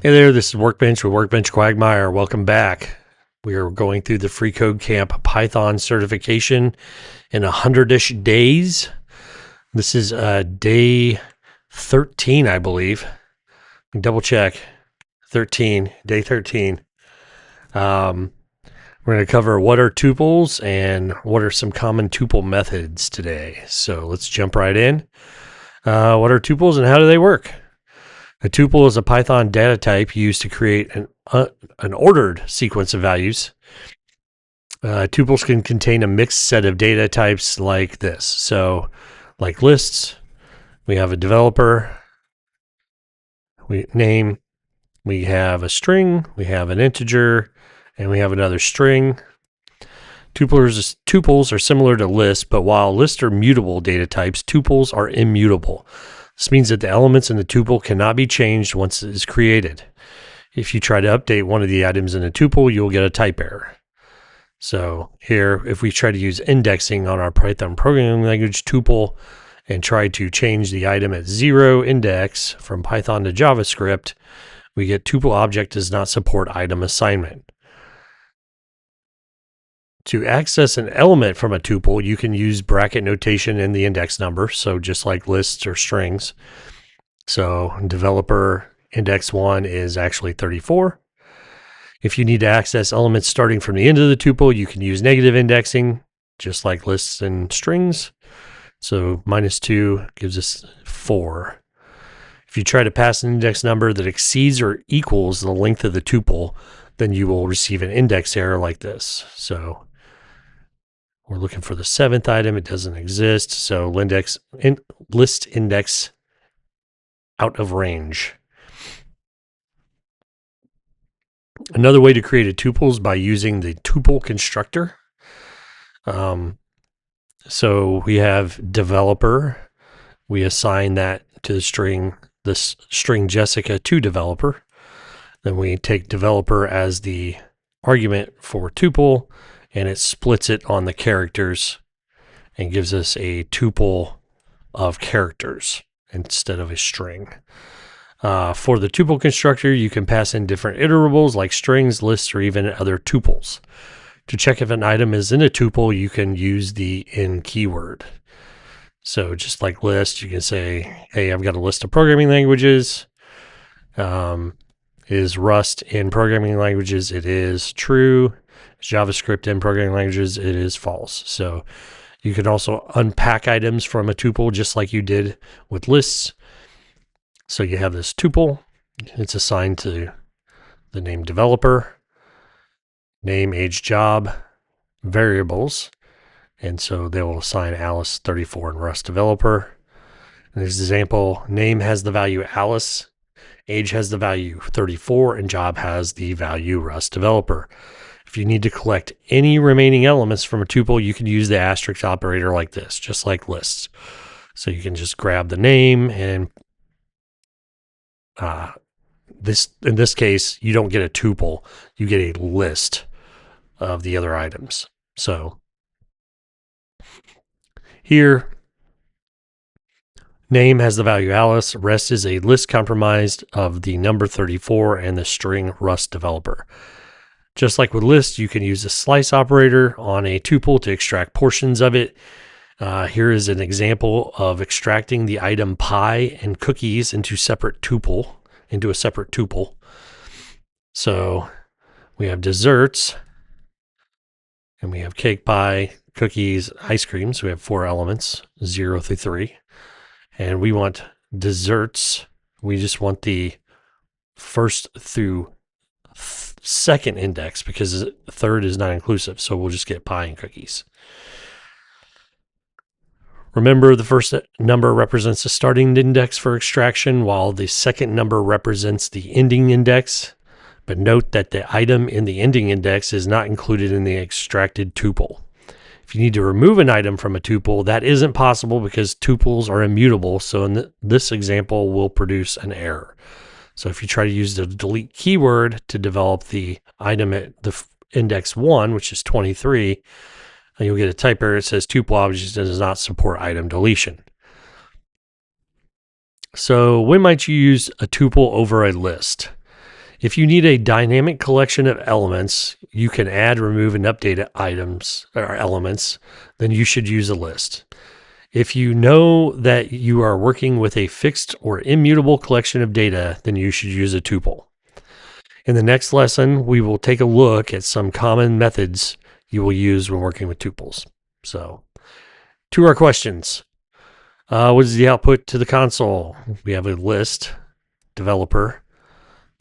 Hey there, this is Workbench with Workbench Quagmire. Welcome back. We are going through the Free Code Camp Python certification in 100-ish days. This is day 13, I believe. Double check. 13, day 13. We're going to cover what are tuples and what are some common tuple methods today. So let's jump right in. What are tuples and how do they work? A tuple is a Python data type used to create an ordered sequence of values. Tuples can contain a mixed set of data types like this. So, like lists, we have a developer, we have a string, we have an integer, and we have another string. Tuples are similar to lists, but while lists are mutable data types, tuples are immutable. This means that the elements in the tuple cannot be changed once it is created. If you try to update one of the items in a tuple, you'll get a type error. So here, if we try to use indexing on our Python programming language tuple and try to change the item at 0 index from Python to JavaScript, we get tuple object does not support item assignment. To access an element from a tuple, you can use bracket notation in the index number, so just like lists or strings. So developer index 1 is actually 34. If you need to access elements starting from the end of the tuple, you can use negative indexing, just like lists and strings. So -2 gives us 4. If you try to pass an index number that exceeds or equals the length of the tuple, then you will receive an index error like this. So we're looking for the 7th item. It doesn't exist. So list index out of range. Another way to create a tuple is by using the tuple constructor. So we have developer. We assign that to the string Jessica to developer. Then we take developer as the argument for tuple, and it splits it on the characters and gives us a tuple of characters instead of a string. For the tuple constructor, you can pass in different iterables like strings, lists, or even other tuples. To check if an item is in a tuple, you can use the in keyword. So just like list, you can say, hey, I've got a list of programming languages. Is Rust in programming languages? It is true. Is JavaScript in programming languages? It is false. So you can also unpack items from a tuple just like you did with lists. So you have this tuple. It's assigned to the name developer, name, age, job, variables. And so they will assign Alice 34 in Rust developer. In this example, name has the value Alice, age has the value 34, and job has the value Rust developer. If you need to collect any remaining elements from a tuple, you can use the asterisk operator like this, just like lists. So you can just grab the name and in this case, you don't get a tuple, you get a list of the other items. So here, name has the value Alice, rest is a list comprised of the number 34 and the string Rust developer. Just like with lists, you can use a slice operator on a tuple to extract portions of it. Here is an example of extracting the item pie and cookies into a separate tuple. So we have desserts, and we have cake, pie, cookies, ice cream. So we have 4 elements, 0 through 3. And we want desserts. We just want the first through second index because third is not inclusive. So we'll just get pie and cookies. Remember, the first number represents the starting index for extraction, while the second number represents the ending index. But note that the item in the ending index is not included in the extracted tuple. If you need to remove an item from a tuple, that isn't possible because tuples are immutable. So in this example, will produce an error. So if you try to use the delete keyword to develop the item at the index 1, which is 23, you'll get a type error that says tuple object does not support item deletion. So when might you use a tuple over a list? If you need a dynamic collection of elements, you can add, remove, and update items or elements, then you should use a list. If you know that you are working with a fixed or immutable collection of data, then you should use a tuple. In the next lesson, we will take a look at some common methods you will use when working with tuples. So, to our questions. What is the output to the console? We have a list developer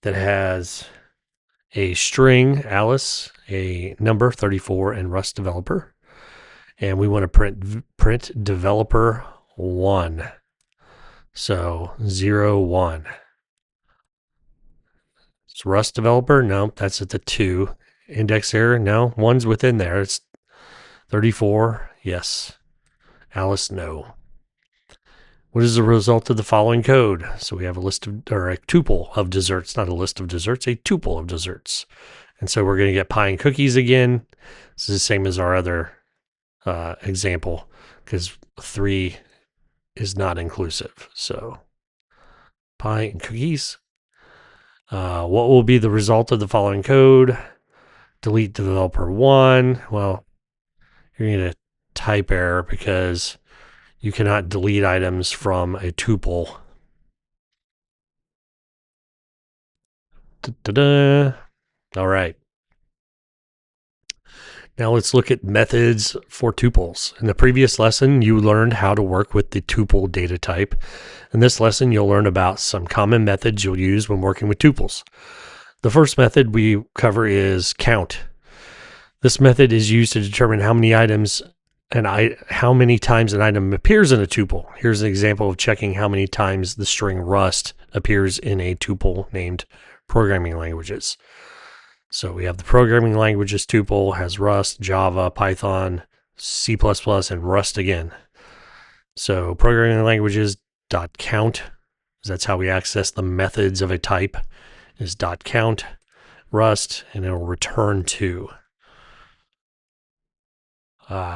that has a string, Alice, a number, 34, and Rust developer. And we want to print developer 1. So 0, 1. It's Rust developer? No, that's at the 2. Index error? No, 1's within there. It's 34. Yes. Alice, no. What is the result of the following code? So we have a list of, or a tuple of desserts, not a list of desserts, a tuple of desserts. And so we're going to get pie and cookies again. This is the same as our other example because 3 is not inclusive. So pie and cookies. What will be the result of the following code? Delete developer 1. Well, you're going to get a type error because you cannot delete items from a tuple. Da-da-da. All right. Now let's look at methods for tuples. In the previous lesson, you learned how to work with the tuple data type. In this lesson, you'll learn about some common methods you'll use when working with tuples. The first method we cover is count. This method is used to determine how many items and how many times an item appears in a tuple. Here's an example of checking how many times the string Rust appears in a tuple named programming languages. So we have the programming languages tuple, has Rust, Java, Python, C++, and Rust again. So programming languages .count, that's how we access the methods of a type, is .count, Rust, and it'll return 2.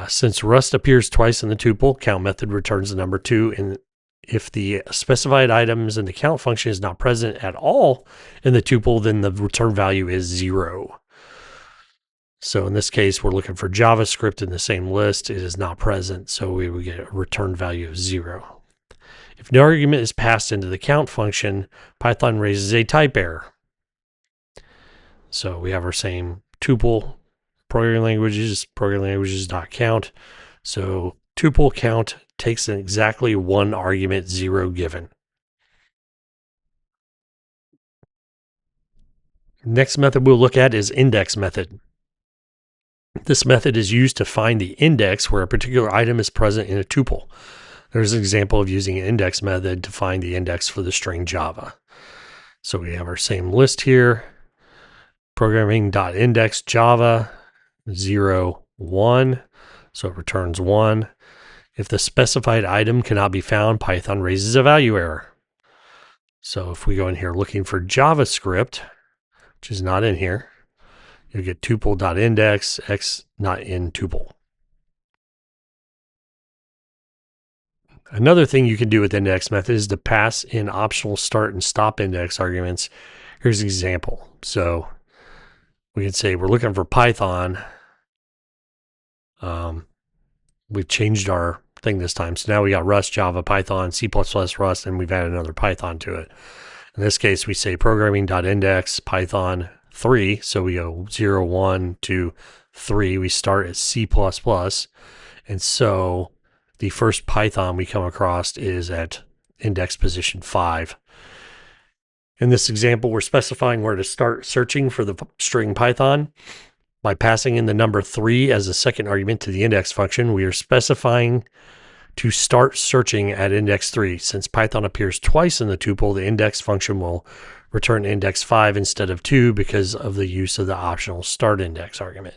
Since Rust appears twice in the tuple, count method returns the number 2. And if the specified items in the count function is not present at all in the tuple, then the return value is 0. So in this case, we're looking for JavaScript in the same list. It is not present, so we would get a return value of 0. If no argument is passed into the count function, Python raises a type error. So we have our same tuple, programming languages .count. So tuple count takes an exactly 1 argument, 0 given. Next method we'll look at is index method. This method is used to find the index where a particular item is present in a tuple. There's an example of using an index method to find the index for the string Java. So we have our same list here. Programming.index Java 0, 1. So it returns 1. If the specified item cannot be found, Python raises a value error. So if we go in here looking for JavaScript, which is not in here, you get tuple.index, x not in tuple. Another thing you can do with index method is to pass in optional start and stop index arguments. Here's an example. So we can say we're looking for Python. We've changed our thing this time. So now we got Rust, Java, Python, C++, Rust, and we've added another Python to it. In this case, we say programming.index Python 3. So we go 0, 1, 2, 3. We start at C++. And so the first Python we come across is at index position 5. In this example, we're specifying where to start searching for the string Python. By passing in the number 3 as a second argument to the index function, we are specifying to start searching at index 3. Since Python appears twice in the tuple, the index function will return index 5 instead of 2 because of the use of the optional start index argument.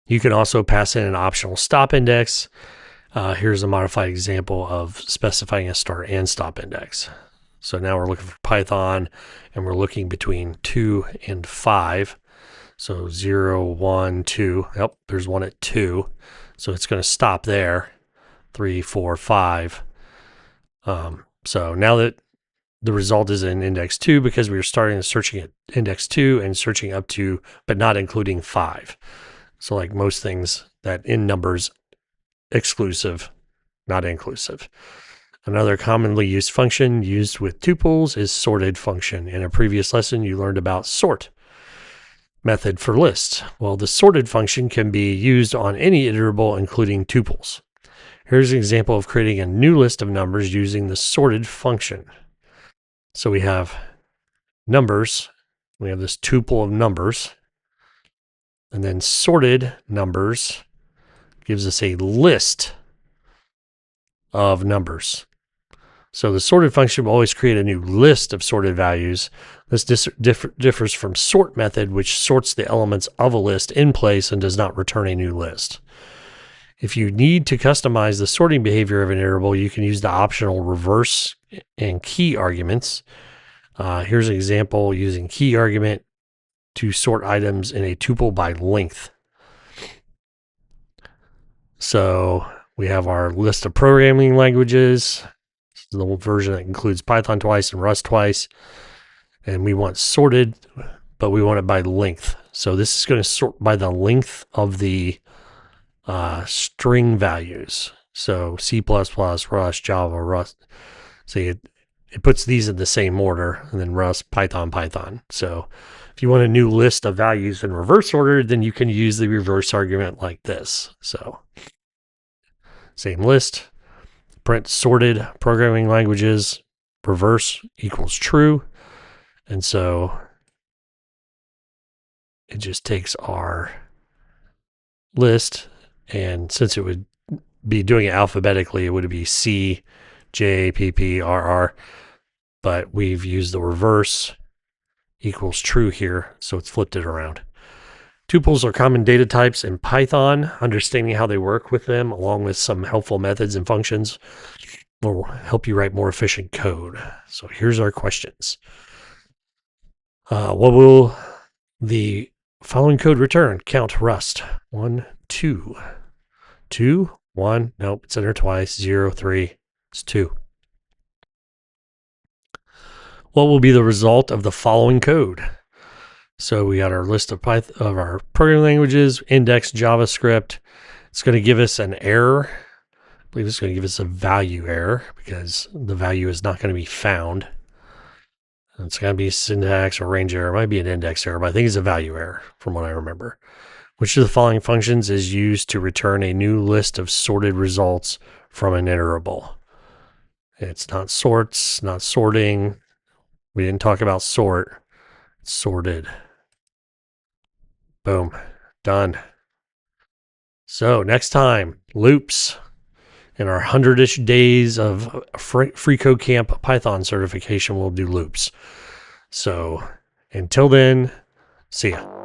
You can also pass in an optional stop index. Here's a modified example of specifying a start and stop index. So now we're looking for Python, and we're looking between 2 and 5. So 0, 1, 2. Yep, there's one at 2. So it's going to stop there. 3, 4, 5. So now that the result is in index 2 because we were starting searching at index 2 and searching up to, but not including 5. So like most things that in numbers, exclusive, not inclusive. Another commonly used function used with tuples is sorted function. In a previous lesson, you learned about sort method for lists. Well, the sorted function can be used on any iterable, including tuples. Here's an example of creating a new list of numbers using the sorted function. So we have numbers. We have this tuple of numbers. And then sorted numbers gives us a list of numbers. So the sorted function will always create a new list of sorted values. This differs from sort method, which sorts the elements of a list in place and does not return a new list. If you need to customize the sorting behavior of an iterable, you can use the optional reverse and key arguments. Here's an example using key argument to sort items in a tuple by length. So we have our list of programming languages, the version that includes Python twice and Rust twice. And we want sorted, but we want it by length. So this is going to sort by the length of the string values. So C++, Rust, Java, Rust. So it puts these in the same order, and then Rust, Python, Python. So if you want a new list of values in reverse order, then you can use the reverse argument like this. So same list, print sorted programming languages, reverse equals true. And so it just takes our list, and since it would be doing it alphabetically, it would be C, J, P, P, R, R. But we've used the reverse equals true here, so it's flipped it around. Tuples are common data types in Python. Understanding how they work with them, along with some helpful methods and functions, will help you write more efficient code. So here's our questions. What will the following code return? Count Rust. 1, 2. 2, 1. Nope, it's in there twice. 0, 3. It's 2. What will be the result of the following code? So we got our list of our programming languages, index JavaScript. It's going to give us an error. I believe it's going to give us a value error because the value is not going to be found. It's going to be syntax or range error. It might be an index error, but I think it's a value error from what I remember. Which of the following functions is used to return a new list of sorted results from an iterable? It's not sorts, not sorting. We didn't talk about sort. It's sorted. Boom. Done. So next time, loops. In our 100-ish days of free code camp Python certification, we'll do loops. So until then, see ya.